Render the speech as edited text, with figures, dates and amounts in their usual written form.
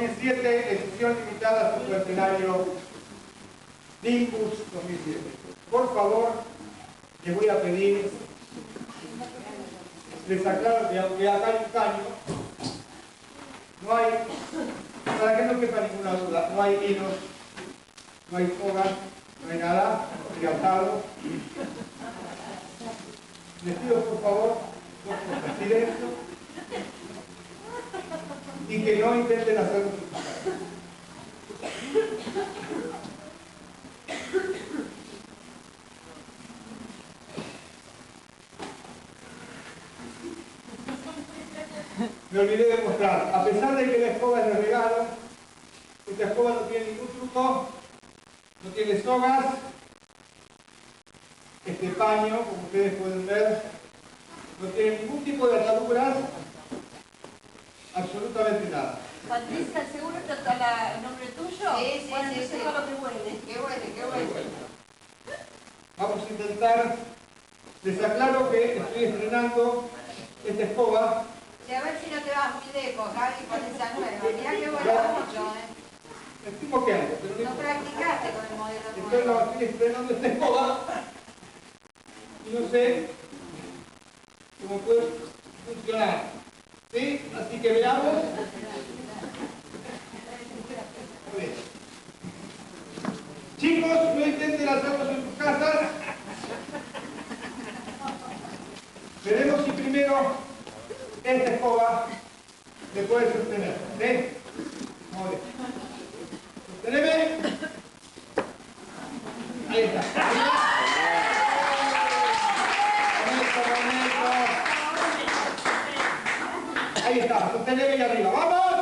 2007, edición limitada Superescenario Nimbus 2007. Por favor, les voy a pedir, les aclaro que aunque acá hay un caño, no hay, para que no quepa ninguna duda, no hay hilos, no hay sogas, no hay nada, estoy atado. Les pido por favor, silencio, y que no intenten hacerlo sin pagar. Me olvidé de mostrar, a pesar de que la escoba es de regalo, esta escoba no tiene ningún truco, no tiene sogas, este paño, como ustedes pueden ver, no tiene ningún tipo de ataduras, absolutamente nada. Patricia, ¿seguro que está el nombre tuyo? Sí, bueno, sí, no sí. sé lo que huele. Qué bueno. Vamos a intentar, les aclaro que estoy estrenando esta escoba. Sí, a ver si no te vas muy lejos, Javi, con esa nueva. Mirá que vuela mucho, Estoy copiando, pero no No importa. practicaste con el modelo nuevo. Estoy estrenando esta escoba y no sé cómo puede funcionar. ¿Sí? Así que veamos. Muy bien. Chicos, no intenten hacerlo en sus casas. Veremos si primero esta escoba se puede sostener. ¿Sí? Muy bien. ¿Sosteneme? Ahí está. Ahí está, sosteneme y arriba. ¡Vamos!